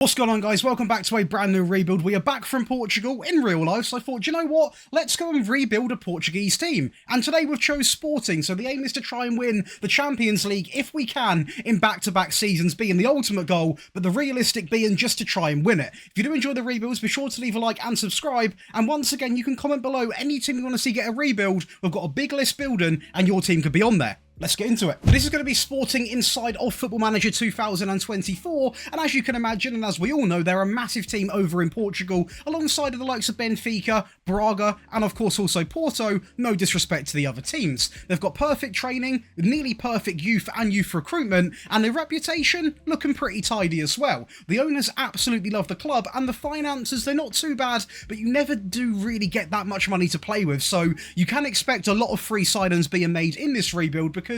What's going on, guys? Welcome back to a brand new rebuild. We are back from Portugal in real life, so I thought, you know what? Let's go and rebuild a Portuguese team. And today we've chose Sporting, so the aim is to try and win the Champions League if we can in back-to-back seasons, being the ultimate goal, but the realistic being just to try and win it. If you do enjoy the rebuilds, be sure to leave a like and subscribe. And once again, you can comment below any team you want to see get a rebuild. We've got a big list building, and your team could be on there. Let's get into it. This is going to be Sporting inside of Football Manager 2024, and as you can imagine, and as we all know, they're a massive team over in Portugal, alongside of the likes of Benfica, Braga, and of course also Porto, no disrespect to the other teams. They've got perfect training, nearly perfect youth and youth recruitment, and their reputation looking pretty tidy as well. The owners absolutely love the club, and the finances, they're not too bad, but you never do really get that much money to play with, so you can expect a lot of free signings being made in this rebuild, because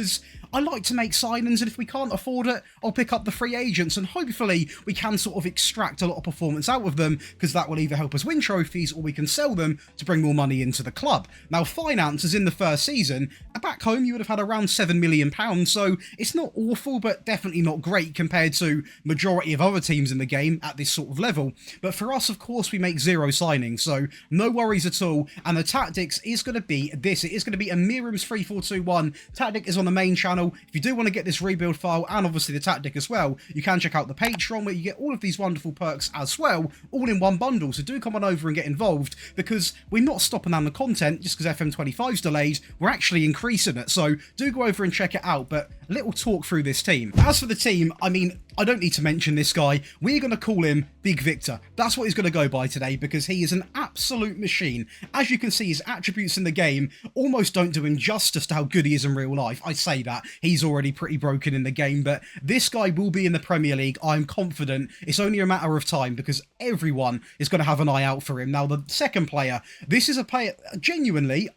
I like to make signings, and if we can't afford it, I'll pick up the free agents, and hopefully we can sort of extract a lot of performance out of them, because that will either help us win trophies or we can sell them to bring more money into the club. Now, finances in the first season, back home you would have had around £7 million, so it's not awful, but definitely not great compared to majority of other teams in the game at this sort of level. But for us, of course, we make zero signings, so no worries at all. And the tactics is going to be this. It is going to be a Miriam's 3-4-2-1. Tactic is on the main channel. If you do want to get this rebuild file and obviously the tactic as well, you can check out the Patreon, where you get all of these wonderful perks as well, all in one bundle. So do come on over and get involved, because we're not stopping down the content just because FM24's delayed. We're actually increasing it, so do go over and check it out. But a little talk through this team. As for the team, I mean, I don't need to mention this guy. We're going to call him Big Victor. That's what he's going to go by today, because he is an absolute machine. As you can see, his attributes in the game almost don't do him justice to how good he is in real life. I say that. He's already pretty broken in the game, but this guy will be in the Premier League. I'm confident. It's only a matter of time, because everyone is going to have an eye out for him. Now, the second player, this is a player, genuinely,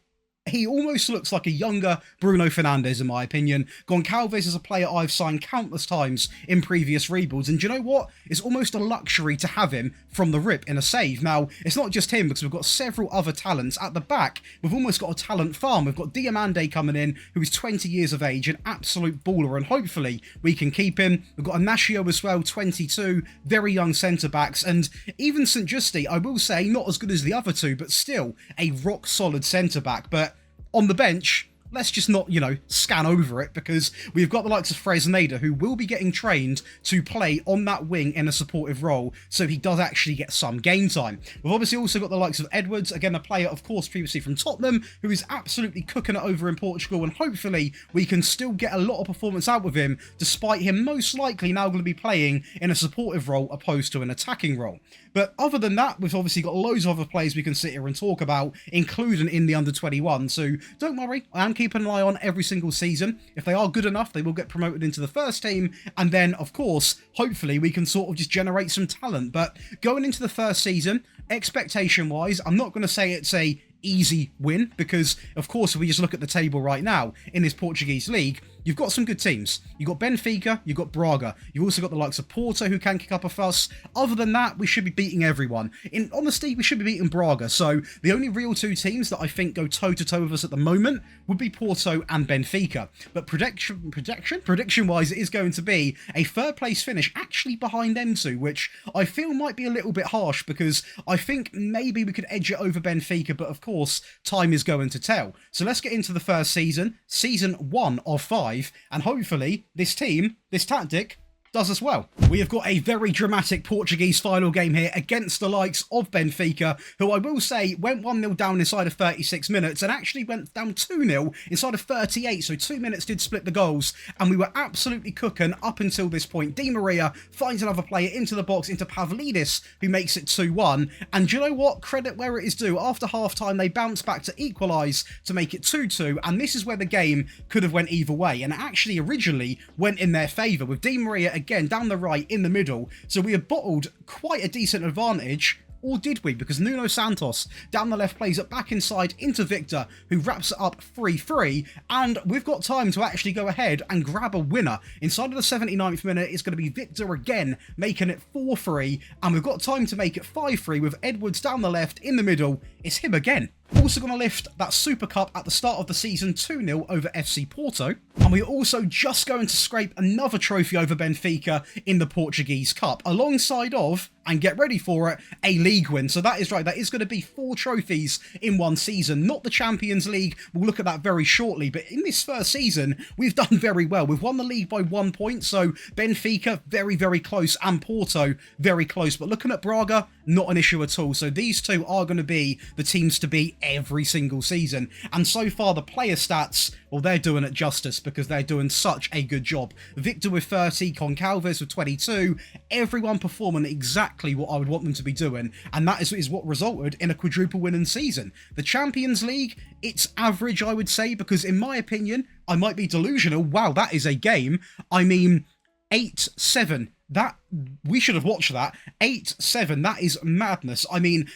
he almost looks like a younger Bruno Fernandes, in my opinion. Goncalves is a player I've signed countless times in previous rebuilds, and do you know what? It's almost a luxury to have him from the rip in a save. Now, it's not just him, because we've got several other talents at the back. We've almost got a talent farm. We've got Diamande coming in, who is 20 years of age, an absolute baller, and hopefully we can keep him. We've got Inacio as well, 22, very young centre-backs, and even St. Justi, I will say, not as good as the other two, but still a rock-solid centre-back. But on the bench, let's just not, scan over it, because we've got the likes of Fresneda, who will be getting trained to play on that wing in a supportive role, so he does actually get some game time. We've obviously also got the likes of Edwards, again a player, of course, previously from Tottenham, who is absolutely cooking it over in Portugal, and hopefully we can still get a lot of performance out of him, despite him most likely now going to be playing in a supportive role opposed to an attacking role. But other than that, we've obviously got loads of other players we can sit here and talk about, including in the under-21, so don't worry, I am keeping an eye on every single season. If they are good enough, they will get promoted into the first team, and then, of course, hopefully we can sort of just generate some talent. But going into the first season, expectation-wise, I'm not going to say it's a easy win, because of course if we just look at the table right now in this Portuguese league, you've got some good teams. You've got Benfica, you've got Braga, you've also got the likes of Porto, who can kick up a fuss. Other than that, we should be beating everyone. In honesty, we should be beating Braga, so the only real two teams that I think go toe-to-toe with us at the moment would be Porto and Benfica. But prediction-wise, it is going to be a third place finish actually behind them two, which I feel might be a little bit harsh, because I think maybe we could edge it over Benfica, but of course time is going to tell. So let's get into the first season, season 1 of 5, and hopefully this team, this tactic, does as well. We have got a very dramatic Portuguese final game here against the likes of Benfica, who I will say went 1-0 down inside of 36 minutes and actually went down 2-0 inside of 38, so 2 minutes did split the goals, and we were absolutely cooking up until this point. Di Maria finds another player into the box, into Pavlidis, who makes it 2-1, and do you know what? Credit where it is due. After half-time, they bounced back to equalise to make it 2-2, and this is where the game could have went either way, and it actually originally went in their favour, with Di Maria again down the right in the middle, so we have bottled quite a decent advantage. Or did we? Because Nuno Santos down the left plays it back inside into Victor, who wraps it up 3-3, and we've got time to actually go ahead and grab a winner. Inside of the 79th minute, it's going to be Victor again, making it 4-3, and we've got time to make it 5-3 with Edwards down the left, in the middle, it's him again. Also going to lift that Super Cup at the start of the season 2-0 over FC Porto. And we're also just going to scrape another trophy over Benfica in the Portuguese Cup, alongside of, and get ready for it, a league win. So that is right, that is going to be 4 trophies in one season, not the Champions League. We'll look at that very shortly, but in this first season, we've done very well. We've won the league by 1 point, so Benfica, very, very close, and Porto, very close. But looking at Braga, not an issue at all. So these two are going to be the teams to beat every single season. And so far, the player stats, well, they're doing it justice because they're doing such a good job. Victor with 30, Goncalves with 22, everyone performing exactly what I would want them to be doing, and that is what resulted in a quadruple winning season. The Champions League, it's average, I would say, because in my opinion, I might be delusional. Wow, that is a game. I mean, 8-7. That, we should have watched that. 8-7, that is madness. I mean,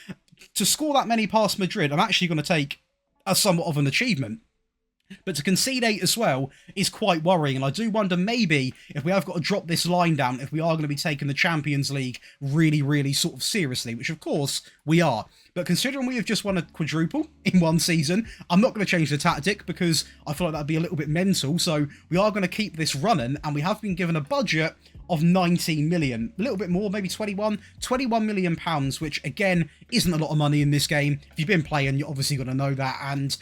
to score that many past Madrid, I'm actually going to take as somewhat of an achievement. But to concede 8 as well is quite worrying, and I do wonder maybe if we have got to drop this line down, if we are going to be taking the Champions League really, really sort of seriously, which of course we are. But considering we have just won a quadruple in one season, I'm not going to change the tactic because I feel like that'd be a little bit mental. So we are going to keep this running, and we have been given a budget of 19 million, a little bit more, maybe 21 million pounds, which again isn't a lot of money in this game. If you've been playing, you're obviously going to know that, and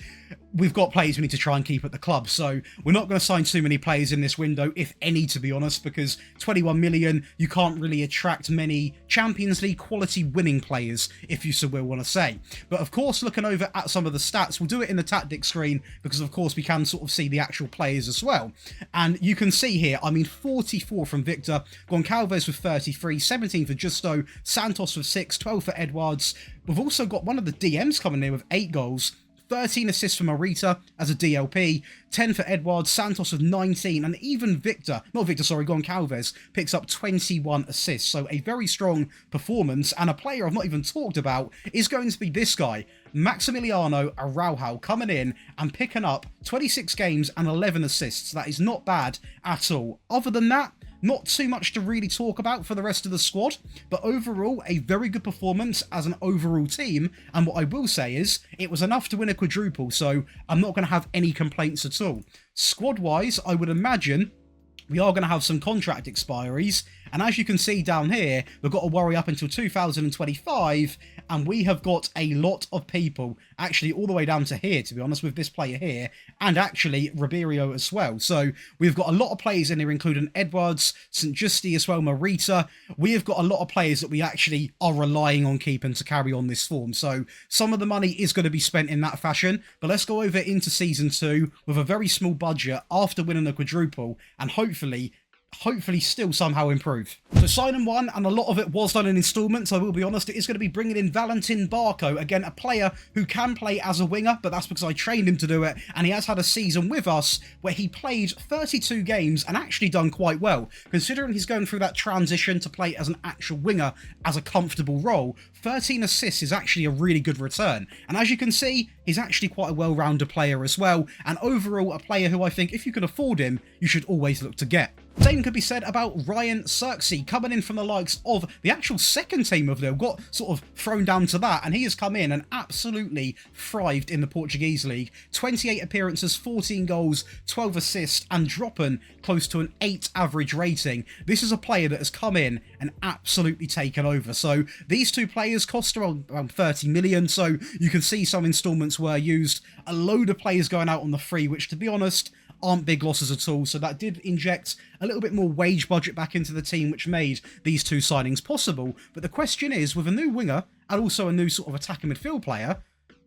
we've got players we need to try and keep at the club, so we're not going to sign too many players in this window, if any, to be honest, because 21 million, you can't really attract many Champions League quality winning players, if you so will want to say. But of course, looking over at some of the stats, we'll do it in the tactics screen, because of course we can sort of see the actual players as well. And you can see here, I mean, 44 from Victor, Goncalves with 33, 17 for Justo, Santos with 6, 12 for Edwards. We've also got one of the DMs coming in with 8 goals, 13 assists for Morita as a DLP, 10 for Edwards, Santos with 19, and even Goncalves picks up 21 assists. So a very strong performance, and a player I've not even talked about is going to be this guy, Maximiliano Araujo, coming in and picking up 26 games and 11 assists. That is not bad at all. Other than that, not too much to really talk about for the rest of the squad, but overall, a very good performance as an overall team, and what I will say is, it was enough to win a quadruple, so I'm not going to have any complaints at all. Squad-wise, I would imagine we are going to have some contract expiries, and as you can see down here, we've got to worry up until 2025, and we have got a lot of people, actually all the way down to here, to be honest, with this player here, and actually Ribeiro as well. So we've got a lot of players in here, including Edwards, St. Justi as well, Morita. We have got a lot of players that we actually are relying on keeping to carry on this form. So some of the money is going to be spent in that fashion, but let's go over into Season 2 with a very small budget after winning a quadruple, and hopefully still somehow improve. So signing 1, and a lot of it was done in installments, I will be honest, it is going to be bringing in Valentin Barco, again a player who can play as a winger, but that's because I trained him to do it, and he has had a season with us where he played 32 games and actually done quite well. Considering he's going through that transition to play as an actual winger as a comfortable role, 13 assists is actually a really good return, and as you can see, he's actually quite a well-rounded player as well, and overall a player who I think if you can afford him, you should always look to get. Same could be said about Ryan Xerxes, coming in from the likes of the actual second team of Lille, got sort of thrown down to that, and he has come in and absolutely thrived in the Portuguese league. 28 appearances, 14 goals, 12 assists, and dropping close to an 8 average rating. This is a player that has come in and absolutely taken over. So these two players cost around 30 million, so you can see some installments were used. A load of players going out on the free, which to be honest, aren't big losses at all, so that did inject a little bit more wage budget back into the team, which made these two signings possible. But the question is, with a new winger and also a new sort of attacking midfield player,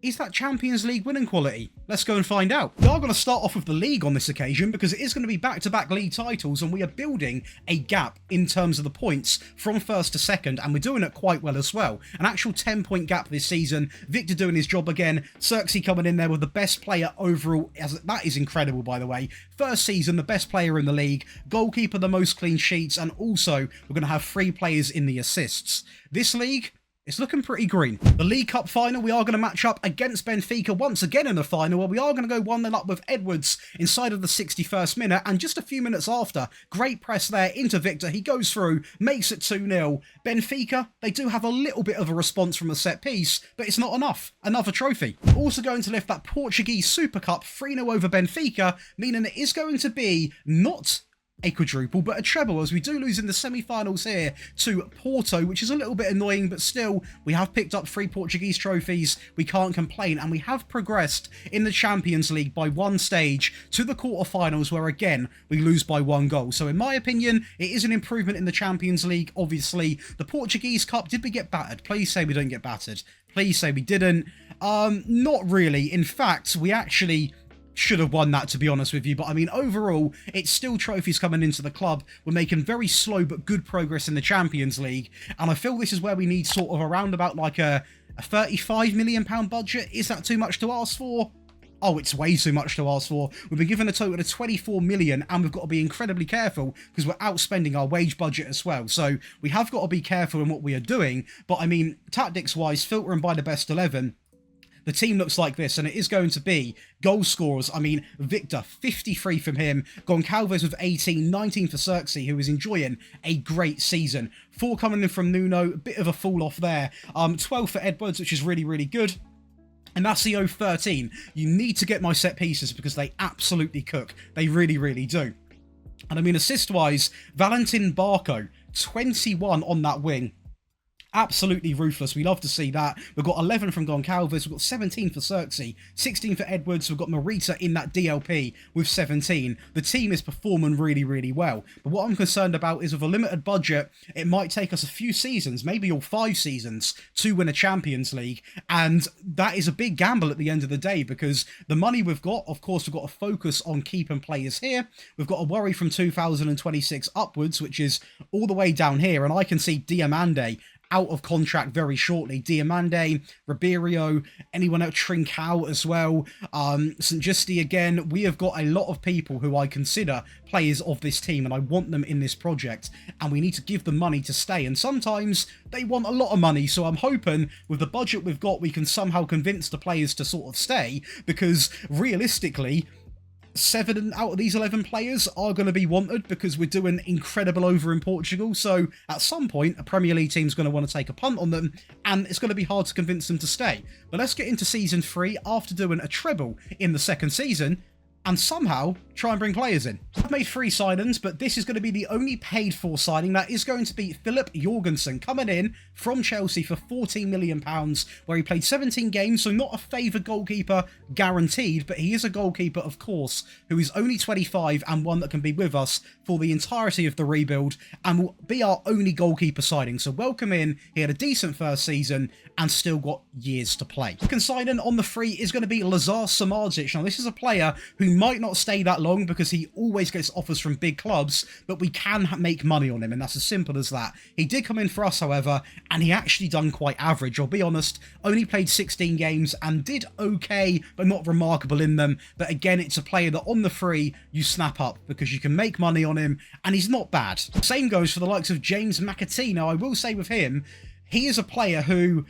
is that Champions League winning quality? Let's go and find out. We are going to start off with the league on this occasion because it is going to be back-to-back league titles, and we are building a gap in terms of the points from first to second, and we're doing it quite well as well. An actual 10-point gap this season. Victor doing his job again. Xerxes coming in there with the best player overall. That is incredible, by the way. First season, the best player in the league. Goalkeeper, the most clean sheets, and also we're going to have 3 players in the assists. This league, It's looking pretty green. The League Cup final, we are going to match up against Benfica once again in the final, where we are going to go 1-0 up with Edwards inside of the 61st minute, and just a few minutes after, great press there into Victor. He goes through, makes it 2-0. Benfica, they do have a little bit of a response from a set piece, but it's not enough. Another trophy. Also going to lift that Portuguese Super Cup 3-0 over Benfica, meaning it is going to be not a quadruple, but a treble, as we do lose in the semi-finals here to Porto, which is a little bit annoying, but still, we have picked up 3 Portuguese trophies. We can't complain, and we have progressed in the Champions League by 1 stage to the quarterfinals, where again, we lose by 1 goal. So in my opinion, it is an improvement in the Champions League. Obviously, the Portuguese Cup, did we get battered? Please say we don't get battered. Please say we didn't. Not really. In fact, we actually should have won that, to be honest with you, but I mean, overall, it's still trophies coming into the club. We're making very slow but good progress in the Champions League, and I feel this is where we need sort of around about like a £35 million budget. Is that too much to ask for? Oh, it's way too much to ask for. We've been given a total of 24 million, and we've got to be incredibly careful because we're outspending our wage budget as well. So we have got to be careful in what we are doing, but I mean, tactics-wise, filtering by the best 11, the team looks like this, and it is going to be goal scorers. I mean, Victor, 53 from him. Goncalves with 18, 19 for Xerxes, who is enjoying a great season. 4 coming in from Nuno, a bit of a fall off there. 12 for Edwards, which is really, really good. And that's the 13. You need to get my set pieces because they absolutely cook. They really, really do. And I mean, assist-wise, Valentin Barco, 21 on that wing. Absolutely ruthless. We love to see that. We've got 11 from Goncalves. We've got 17 for Xerxes, 16 for Edwards. We've got Marita in that DLP with 17. The team is performing really, really well. But what I'm concerned about is with a limited budget, it might take us a few seasons, maybe all 5 seasons, to win a Champions League. And that is a big gamble at the end of the day because the money we've got, of course, we've got to focus on keeping players here. We've got to worry from 2026 upwards, which is all the way down here. And I can see Diamande out of contract very shortly. Diamande, Ribeiro, anyone else, Trincao as well, St. Justi again. We have got a lot of people who I consider players of this team, and I want them in this project, and we need to give them money to stay, and sometimes they want a lot of money, so I'm hoping with the budget we've got, we can somehow convince the players to sort of stay, because realistically, 7 out of these 11 players are going to be wanted because we're doing incredible over in Portugal. So at some point, a Premier League team's going to want to take a punt on them, and it's going to be hard to convince them to stay. But let's get into Season 3 after doing a treble in the second season, and somehow try and bring players in. I've made 3 signings, but this is going to be the only paid for signing. That is going to be Philip Jorgensen coming in from Chelsea for £14 million, where he played 17 games, so not a favoured goalkeeper guaranteed, but he is a goalkeeper, of course, who is only 25 and one that can be with us for the entirety of the rebuild and will be our only goalkeeper signing. So welcome in. He had a decent first season and still got years to play. Second signing on the free is going to be Lazar Samardzic. Now, this is a player who might not stay that long because he always gets offers from big clubs, but we can make money on him, and that's as simple as that. He did come in for us, however, and he actually done quite average. I'll be honest, only played 16 games and did okay, but not remarkable in them. But again, it's a player that on the free, you snap up because you can make money on him, and he's not bad. Same goes for the likes of James McAtee. Now, I will say with him, he is a player who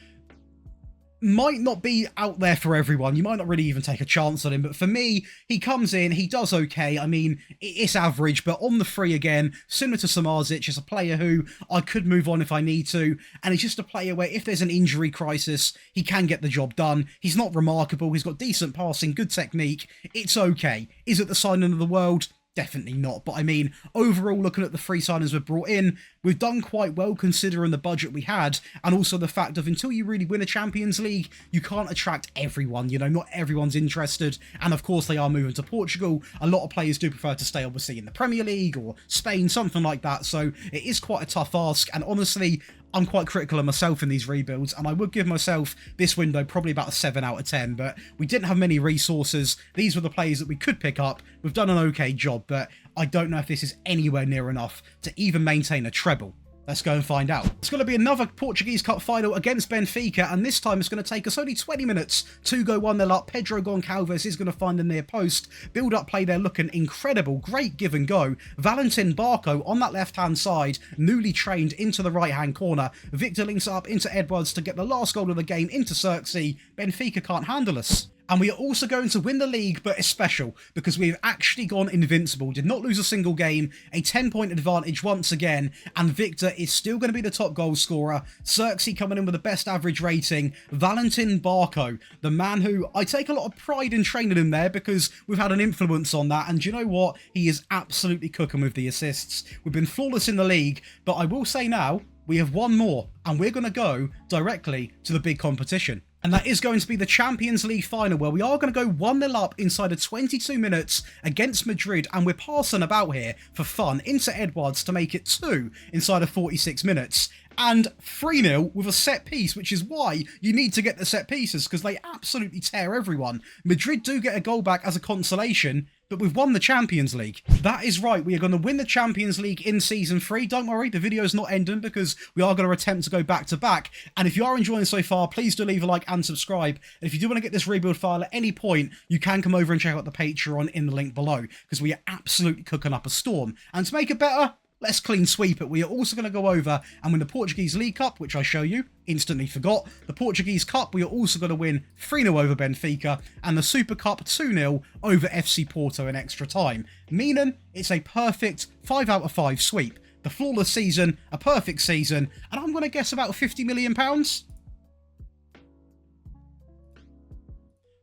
might not be out there for everyone. You might not really even take a chance on him, but for me, he comes in, he does okay. I mean, it's average, but on the free again, similar to Samardzic, is a player who I could move on if I need to, and he's just a player where if there's an injury crisis, he can get the job done. He's not remarkable, he's got decent passing, good technique, it's okay. Is it the signing of the world? Definitely not, but I mean, overall, looking at the 3 signings we've brought in, we've done quite well considering the budget we had, and also the fact of until you really win a Champions League, you can't attract everyone, you know, not everyone's interested, and of course they are moving to Portugal. A lot of players do prefer to stay, obviously, in the Premier League or Spain, something like that, so it is quite a tough ask, and honestly, I'm quite critical of myself in these rebuilds, and I would give myself this window probably about a 7 out of 10, but we didn't have many resources. These were the players that we could pick up. We've done an okay job, but I don't know if this is anywhere near enough to even maintain a treble. Let's go and find out. It's going to be another Portuguese Cup final against Benfica, and this time it's going to take us only 20 minutes to go 1-0 up. Pedro Goncalves is going to find the near post. Build-up play there looking incredible. Great give and go. Valentin Barco on that left-hand side, newly trained into the right-hand corner. Victor links up into Edwards to get the last goal of the game into Xerxes. Benfica can't handle us. And we are also going to win the league, but it's special because we've actually gone invincible. Did not lose a single game, a 10-point advantage once again, and Victor is still going to be the top goal scorer. Xerxes coming in with the best average rating. Valentin Barco, the man who I take a lot of pride in training him there because we've had an influence on that. And do you know what? He is absolutely cooking with the assists. We've been flawless in the league, but I will say now, we have one more, and we're going to go directly to the big competition. And that is going to be the Champions League final, where we are going to go 1-0 up inside of 22 minutes against Madrid, and we're passing about here for fun into Edwards to make it 2 inside of 46 minutes. And 3-0 with a set piece, which is why you need to get the set pieces, because they absolutely tear everyone. Madrid do get a goal back as a consolation, but we've won the Champions League. That is right, we are going to win the Champions League in Season 3. Don't worry, the video's not ending because we are going to attempt to go back to back. And if you are enjoying so far, please do leave a like and subscribe. And if you do want to get this rebuild file at any point, you can come over and check out the Patreon in the link below, because we are absolutely cooking up a storm. And to make it better, let's clean sweep it. We are also going to go over and win the Portuguese League Cup, which I show you. Instantly forgot. The Portuguese Cup, we are also going to win 3-0 over Benfica. And the Super Cup 2-0 over FC Porto in extra time. Meaning it's a perfect 5 out of 5 sweep. The flawless season, a perfect season. And I'm going to guess about £50 million.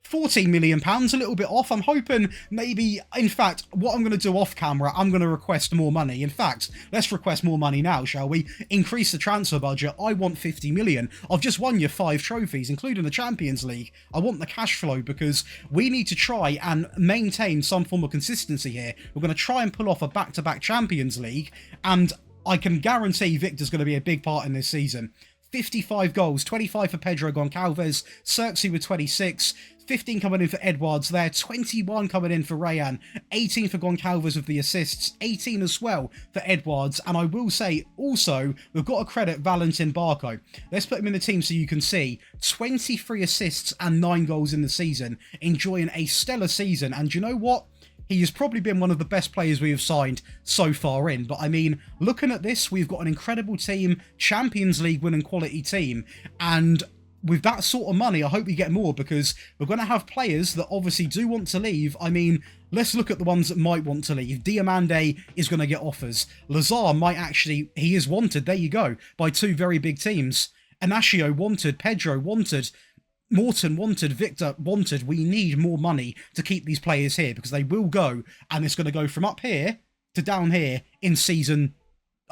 £14 million, a little bit off. I'm hoping maybe, in fact, what I'm going to do off camera, I'm going to request more money. In fact, let's request more money now, shall we? Increase the transfer budget. I want 50 million. I've just won you 5 trophies, including the Champions League. I want the cash flow because we need to try and maintain some form of consistency here. We're going to try and pull off a back-to-back Champions League, and I can guarantee Victor's going to be a big part in this season. 55 goals, 25 for Pedro Goncalves, Xerxes with 26, 15 coming in for Edwards there, 21 coming in for Rayan, 18 for Goncalves with the assists, 18 as well for Edwards. And I will say also, we've got to credit Valentin Barco. Let's put him in the team so you can see 23 assists and 9 goals in the season, enjoying a stellar season. And you know what? He has probably been one of the best players we have signed so far in. But I mean, looking at this, we've got an incredible team, Champions League winning quality team. And with that sort of money, I hope we get more, because we're going to have players that obviously do want to leave. I mean, let's look at the ones that might want to leave. Diamande is going to get offers. Lazar might actually, he is wanted, there you go, by 2 very big teams. Inacio wanted, Pedro wanted, Morton wanted, Victor wanted. We need more money to keep these players here, because they will go, and it's going to go from up here to down here in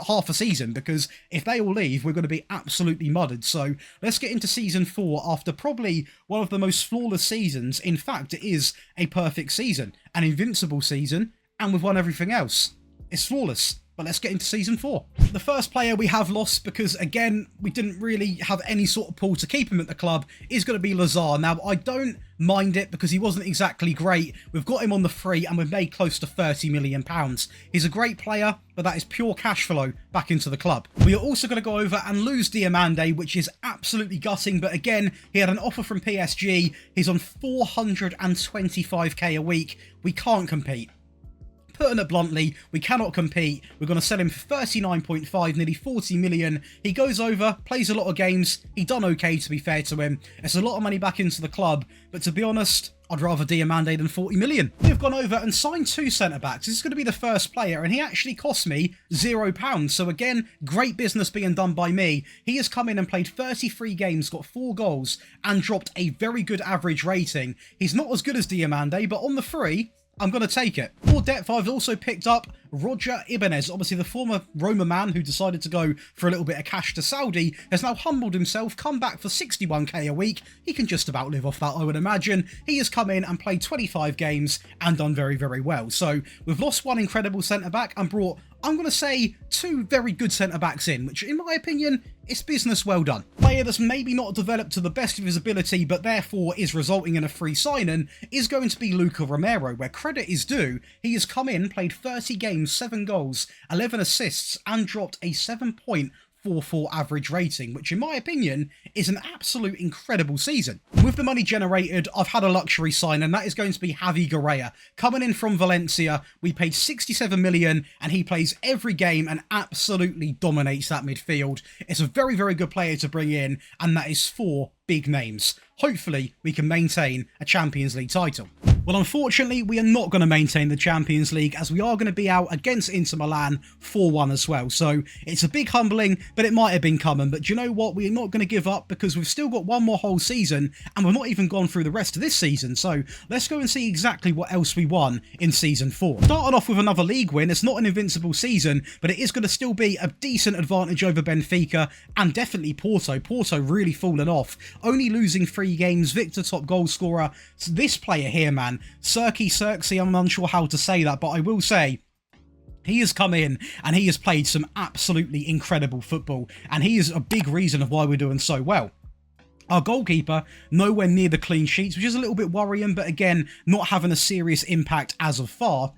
half a season, because if they all leave, we're going to be absolutely mudded. So let's get into Season 4 after probably one of the most flawless seasons. In fact, it is a perfect season, an invincible season, and we've won everything else. It's flawless. But let's get into Season 4. The first player we have lost, because again, we didn't really have any sort of pull to keep him at the club, is going to be Lazar. Now, I don't mind it because he wasn't exactly great. We've got him on the free and we've made close to £30 million. He's a great player, but that is pure cash flow back into the club. We are also going to go over and lose Diamande, which is absolutely gutting. But again, he had an offer from PSG. He's on 425k a week. We can't compete. Putting it bluntly, we cannot compete. We're going to sell him for 39.5, nearly 40 million. He goes over, plays a lot of games. He done okay, to be fair to him. It's a lot of money back into the club, but to be honest, I'd rather Diamande than 40 million. We've gone over and signed 2 centre-backs. This is going to be the first player, and he actually cost me £0. So again, great business being done by me. He has come in and played 33 games, got 4 goals, and dropped a very good average rating. He's not as good as Diamande, but on the free, I'm going to take it. For depth, I've also picked up Roger Ibanez, obviously the former Roma man who decided to go for a little bit of cash to Saudi, has now humbled himself, come back for 61k a week. He can just about live off that, I would imagine. He has come in and played 25 games and done very, very well. So we've lost one incredible centre-back and brought, I'm going to say, 2 very good centre-backs in, which in my opinion, it's business well done. Player that's maybe not developed to the best of his ability, but therefore is resulting in a free signing, is going to be Luca Romero, where credit is due. He has come in, played 30 games, 7 goals, 11 assists, and dropped a 7.4 4.4 average rating, which in my opinion is an absolute incredible season. With the money generated, I've had a luxury sign, and that is going to be Javi Gurrea. Coming in from Valencia, we paid 67 million, and he plays every game and absolutely dominates that midfield. It's a very, very good player to bring in, and that is 4 big names. Hopefully, we can maintain a Champions League title. Well, unfortunately, we are not going to maintain the Champions League, as we are going to be out against Inter Milan 4-1 as well. So it's a big humbling, but it might have been coming. But do you know what? We're not going to give up, because we've still got one more whole season, and we've not even gone through the rest of this season. So let's go and see exactly what else we won in Season 4. Starting off with another league win. It's not an invincible season, but it is going to still be a decent advantage over Benfica and definitely Porto. Porto really fallen off, only losing 3 games. Victor top goal scorer. So this player here, man, Xerxes, I'm unsure how to say that, but I will say he has come in and he has played some absolutely incredible football, and he is a big reason of why we're doing so well. Our goalkeeper, nowhere near the clean sheets, which is a little bit worrying, but again, not having a serious impact as of far.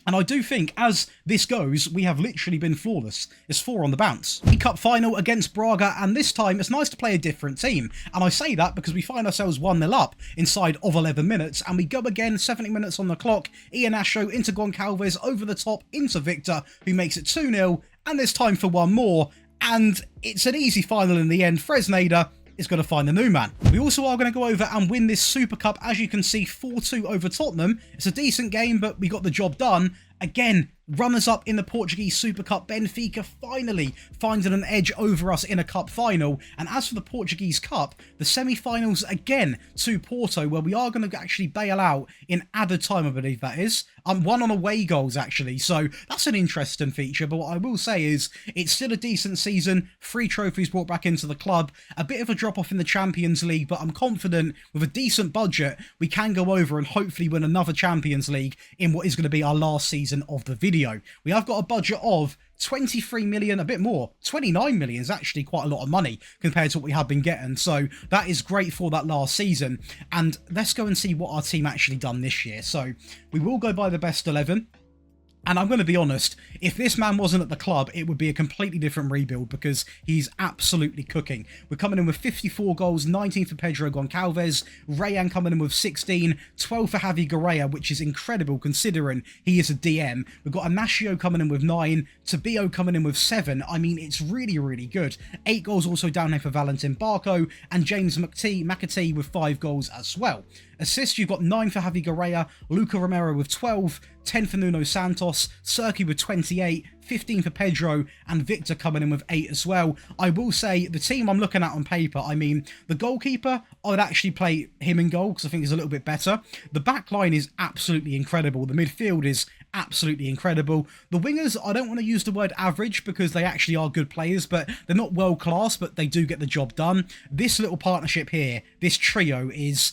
And I do think, as this goes, we have literally been flawless. It's 4 on the bounce. The Cup final against Braga, and this time it's nice to play a different team. And I say that because we find ourselves 1-0 up inside of 11 minutes, and we go again, 70 minutes on the clock. Iheanacho into Goncalves, over the top into Victor, who makes it 2-0, and there's time for one more. And it's an easy final in the end. Fresneda is going to find the new man. We also are going to go over and win this Super Cup, as you can see, 4-2 over Tottenham. It's a decent game, but we got the job done. Again, runners-up in the Portuguese Super Cup, Benfica finally finding an edge over us in a cup final. And as for the Portuguese Cup, the semi-finals again to Porto, where we are going to actually bail out in added time, I believe that is. 1 on away goals, actually. So that's an interesting feature. But what I will say is, it's still a decent season. 3 trophies brought back into the club. A bit of a drop-off in the Champions League, but I'm confident with a decent budget, we can go over and hopefully win another Champions League in what is going to be our last season of the video. We have got a budget of 23 million, a bit more. 29 million is actually quite a lot of money compared to what we have been getting. So that is great for that last season. And let's go and see what our team actually done this year. So we will go by the best 11. And I'm going to be honest, if this man wasn't at the club, it would be a completely different rebuild, because he's absolutely cooking. We're coming in with 54 goals, 19 for Pedro Goncalves, Rayan coming in with 16, 12 for Javi Gurrea, which is incredible considering he is a DM. We've got Inacio coming in with 9, Tabio coming in with 7. I mean, it's really, really good. 8 goals also down here for Valentin Barco, and James McAtee with 5 goals as well. Assists, you've got 9 for Javi Gurrea, Luca Romero with 12, 10 for Nuno Santos, Serki with 28, 15 for Pedro, and Victor coming in with 8 as well. I will say, the team I'm looking at on paper, I mean, the goalkeeper, I would actually play him in goal because I think he's a little bit better. The back line is absolutely incredible. The midfield is absolutely incredible. The wingers, I don't want to use the word average because they actually are good players, but they're not world class, but they do get the job done. This little partnership here, this trio is...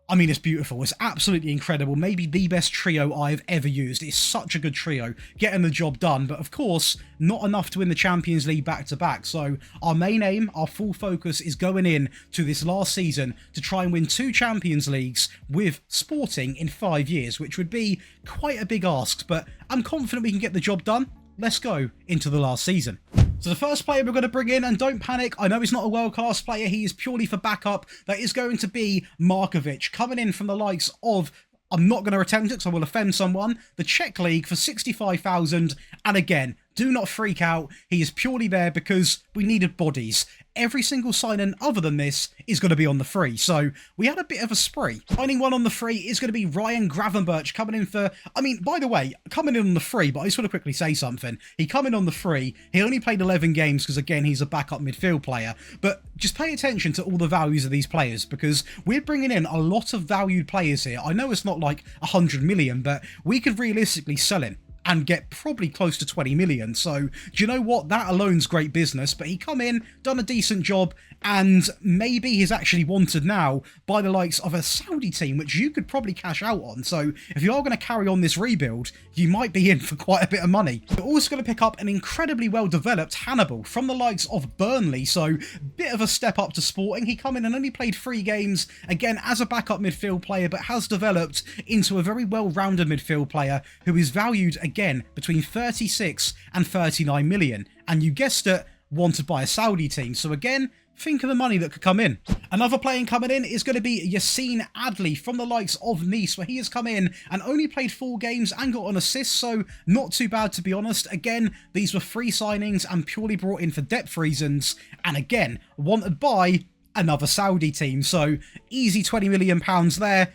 I mean, it's beautiful. It's absolutely incredible. Maybe the best trio I've ever used. It's such a good trio, getting the job done. But of course, not enough to win the Champions League back-to-back. So our main aim, our full focus is going in to this last season to try and win 2 Champions Leagues with Sporting in 5 years, which would be quite a big ask. But I'm confident we can get the job done. Let's go into the last season. So the first player we're going to bring in, and don't panic, I know he's not a world-class player, he is purely for backup, that is going to be Markovic, coming in from the likes of, I'm not going to attempt it because I will offend someone, the Czech League for 65,000, and again, do not freak out, he is purely there because we needed bodies. Every single sign-in other than this is going to be on the free. So we had a bit of a spree. Signing one on the free is going to be Ryan Gravenberch coming in for... I mean, by the way, coming in on the free, but I just want to quickly say something. He come in on the free. He only played 11 games because, again, he's a backup midfield player. But just pay attention to all the values of these players because we're bringing in a lot of valued players here. I know it's not like 100 million, but we could realistically sell him and get probably close to 20 million. So, do you know what? That alone's great business, but he come in, done a decent job, and maybe he's actually wanted now by the likes of a Saudi team, which you could probably cash out on. So, if you are going to carry on this rebuild, you might be in for quite a bit of money. We're also going to pick up an incredibly well-developed Hannibal from the likes of Burnley, so bit of a step up to Sporting. He come in and only played 3 games, again, as a backup midfield player, but has developed into a very well-rounded midfield player who is valued, again, between 36 and 39 million. And you guessed it, wanted by a Saudi team. So again, think of the money that could come in. Another player coming in is going to be Yassine Adli from the likes of Nice, where he has come in and only played 4 games and got an assist, so not too bad to be honest. Again, these were free signings and purely brought in for depth reasons, and again, wanted by another Saudi team, so easy £20 million there.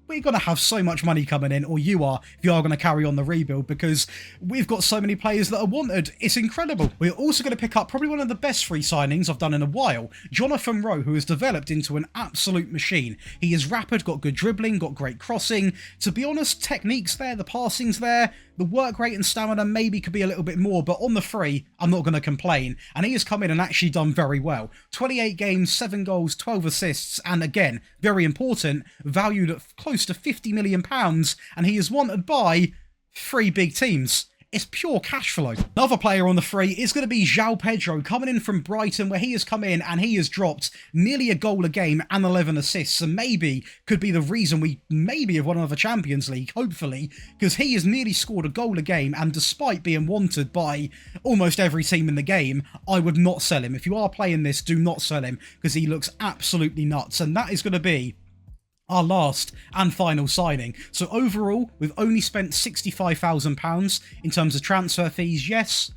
We're going to have so much money coming in, or you are, if you are going to carry on the rebuild, because we've got so many players that are wanted. It's incredible. We're also going to pick up probably one of the best free signings I've done in a while. Jonathan Rowe, who has developed into an absolute machine. He is rapid, got good dribbling, got great crossing. To be honest, technique's there, the passing's there. The work rate and stamina maybe could be a little bit more, but on the free, I'm not going to complain. And he has come in and actually done very well. 28 games, 7 goals, 12 assists, and again, very important, valued at close to £50 million, and he is wanted by 3 big teams. It's pure cash flow. Another player on the free is going to be João Pedro, coming in from Brighton, where he has come in and he has dropped nearly a goal a game and 11 assists, and maybe could be the reason we maybe have won another Champions League, hopefully, because he has nearly scored a goal a game, and despite being wanted by almost every team in the game, I would not sell him. If you are playing this, do not sell him, because he looks absolutely nuts, and that is going to be our last and final signing. So overall, we've only spent £65,000 in terms of transfer fees. Yes,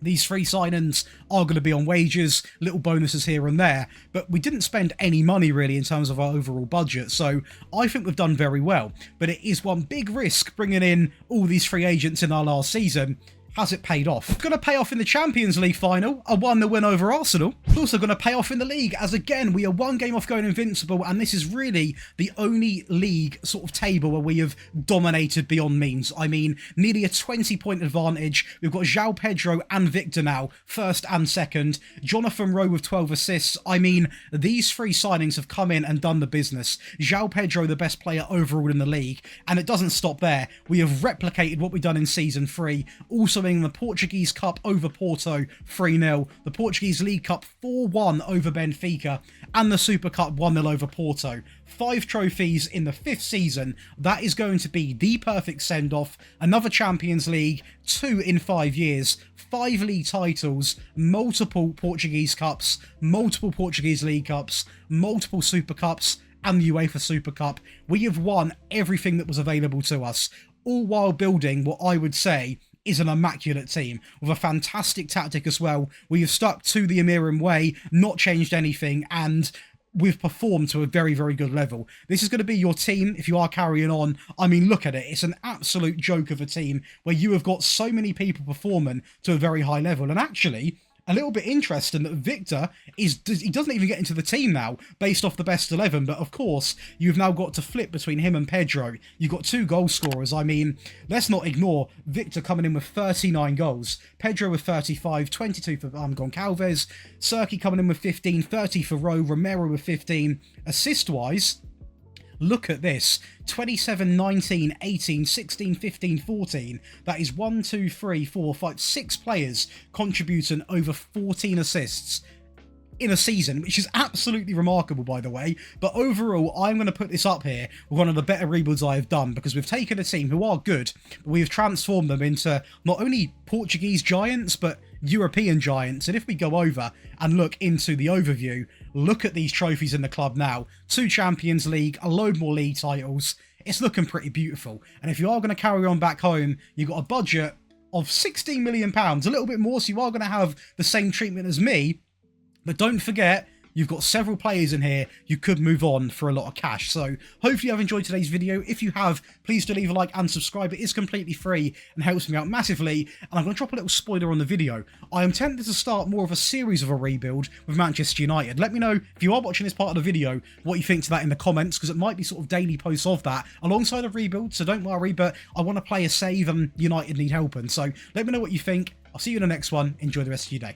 these free signings are going to be on wages, little bonuses here and there, but we didn't spend any money really in terms of our overall budget, so I think we've done very well. But it is one big risk bringing in all these free agents in our last season. Has it paid off? It's going to pay off in the Champions League final. I won the win over Arsenal. It's also going to pay off in the league, as again, we are 1 game off going invincible, and this is really the only league sort of table where we have dominated beyond means. I mean, nearly a 20-point advantage. We've got João Pedro and Victor now, first and second. Jonathan Rowe with 12 assists. I mean, these 3 signings have come in and done the business. João Pedro, the best player overall in the league, and it doesn't stop there. We have replicated what we've done in Season 3, also in the Portuguese Cup over Porto 3-0, the Portuguese League Cup 4-1 over Benfica, and the Super Cup 1-0 over Porto. 5 trophies in the 5th season. That is going to be the perfect send-off. Another Champions League, 2 in 5 years, 5 league titles, multiple Portuguese Cups, multiple Portuguese League Cups, multiple Super Cups, and the UEFA Super Cup. We have won everything that was available to us, all while building what I would say is an immaculate team with a fantastic tactic as well. We have stuck to the Amiram way, not changed anything, and we've performed to a very, very good level. This is going to be your team if you are carrying on. I mean, look at it. It's an absolute joke of a team where you have got so many people performing to a very high level. And actually, a little bit interesting that Victor he doesn't even get into the team now based off the best 11, but of course you've now got to flip between him and Pedro. You've got 2 goal scorers. I mean, let's not ignore Victor coming in with 39 goals, Pedro with 35, 22 for Goncalves, Serki coming in with 15, 30 for Rowe, Romero with 15. Assist wise, look at this. 27, 19, 18, 16, 15, 14. That is 1, 2, 3, 4, 5, 6 players contributing over 14 assists in a season, which is absolutely remarkable, by the way. But overall, I'm going to put this up here with one of the better rebuilds I have done, because we've taken a team who are good, but we've transformed them into not only Portuguese giants, but European giants. And if we go over and look into the overview, look at these trophies in the club now. 2 Champions League, a load more league titles. It's looking pretty beautiful. And if you are going to carry on back home, you've got a budget of £16 million, a little bit more, so you are going to have the same treatment as me. But don't forget, you've got several players in here you could move on for a lot of cash. So hopefully you have enjoyed today's video. If you have, please do leave a like and subscribe. It is completely free and helps me out massively. And I'm going to drop a little spoiler on the video. I am tempted to start more of a series of a rebuild with Manchester United. Let me know, if you are watching this part of the video, what you think to that in the comments, because it might be sort of daily posts of that alongside a rebuild. So don't worry, but I want to play a save and United need helping. So let me know what you think. I'll see you in the next one. Enjoy the rest of your day.